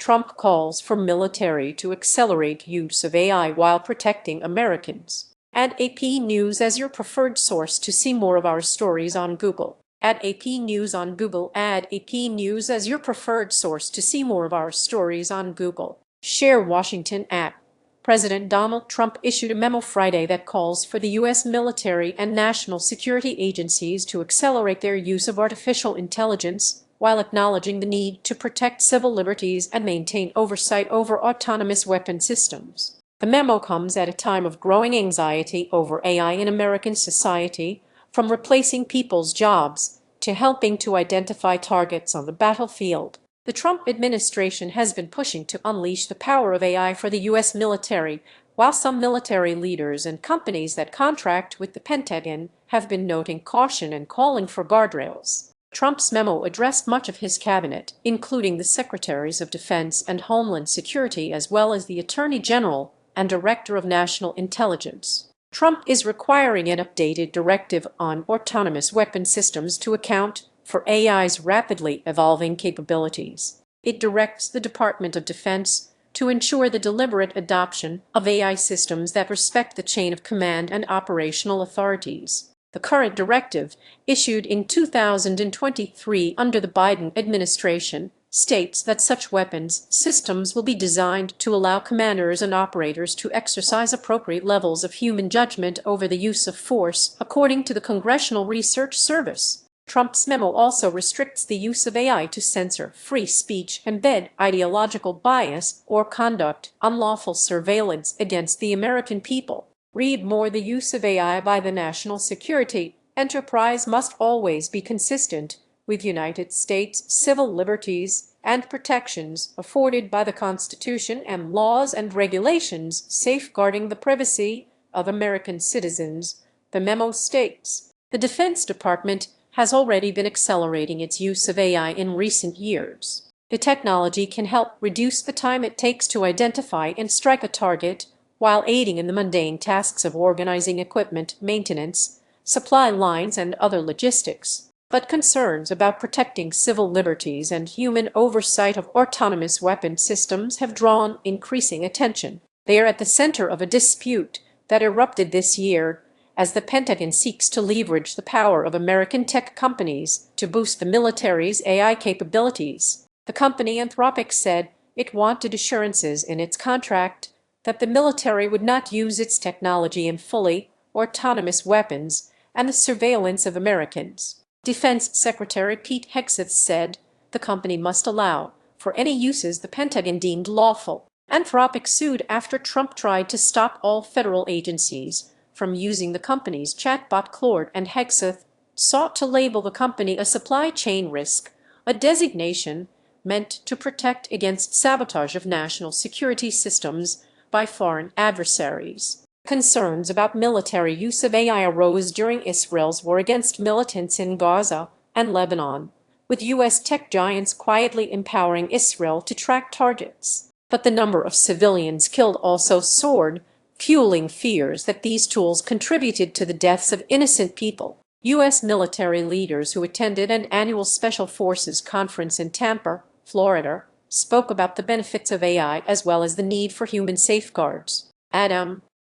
Trump calls for military to accelerate use of AI while protecting Americans. Add AP News as your preferred source to see more of our stories on Google. Add AP News on Google. Add AP News as your preferred source to see more of our stories on Google. Share Washington at President Donald Trump issued a memo Friday that calls for the U.S. military and national security agencies to accelerate their use of artificial intelligence while acknowledging the need to protect civil liberties and maintain oversight over autonomous weapon systems. The memo comes at a time of growing anxiety over AI in American society, from replacing people's jobs to helping to identify targets on the battlefield. The Trump administration has been pushing to unleash the power of AI for the U.S. military, while some military leaders and companies that contract with the Pentagon have been noting caution and calling for guardrails. Trump's memo addressed much of his cabinet, including the Secretaries of Defense and Homeland Security as well as the Attorney General and Director of National Intelligence. Trump is requiring an updated directive on autonomous weapon systems to account for AI's rapidly evolving capabilities. It directs the Department of Defense to ensure the deliberate adoption of AI systems that respect the chain of command and operational authorities. The current directive, issued in 2023 under the Biden administration, states that such weapons systems will be designed to allow commanders and operators to exercise appropriate levels of human judgment over the use of force, according to the Congressional Research Service. Trump's memo also restricts the use of AI to censor free speech, embed ideological bias, or conduct unlawful surveillance against the American people. Read more. The use of AI by the national security enterprise must always be consistent with United States civil liberties and protections afforded by the Constitution and laws and regulations safeguarding the privacy of American citizens, the memo states. The Defense Department has already been accelerating its use of AI in recent years. The technology can help reduce the time it takes to identify and strike a target, while aiding in the mundane tasks of organizing equipment, maintenance, supply lines, and other logistics. But concerns about protecting civil liberties and human oversight of autonomous weapon systems have drawn increasing attention. They are at the center of a dispute that erupted this year as the Pentagon seeks to leverage the power of American tech companies to boost the military's AI capabilities. The company Anthropic said it wanted assurances in its contract that the military would not use its technology in fully autonomous weapons and the surveillance of Americans. Defense Secretary Pete Hegseth said the company must allow for any uses the Pentagon deemed lawful. Anthropic sued after Trump tried to stop all federal agencies from using the company's chatbot Claude, and Hegseth sought to label the company a supply chain risk, a designation meant to protect against sabotage of national security systems by foreign adversaries. Concerns about military use of AI arose during Israel's war against militants in Gaza and Lebanon, with U.S. tech giants quietly empowering Israel to track targets. But the number of civilians killed also soared, fueling fears that these tools contributed to the deaths of innocent people. U.S. military leaders who attended an annual Special Forces conference in Tampa, Florida, spoke about the benefits of AI as well as the need for human safeguards.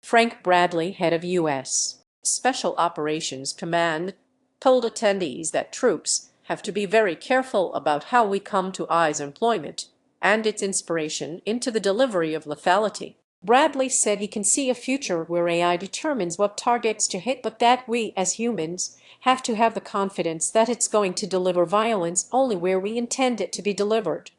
Frank Bradley, head of U.S. Special Operations Command, told attendees that troops have to be very careful about how we come to AI's employment and its inspiration into the delivery of lethality. Bradley said he can see a future where AI determines what targets to hit, but that we, as humans, have to have the confidence that it's going to deliver violence only where we intend it to be delivered.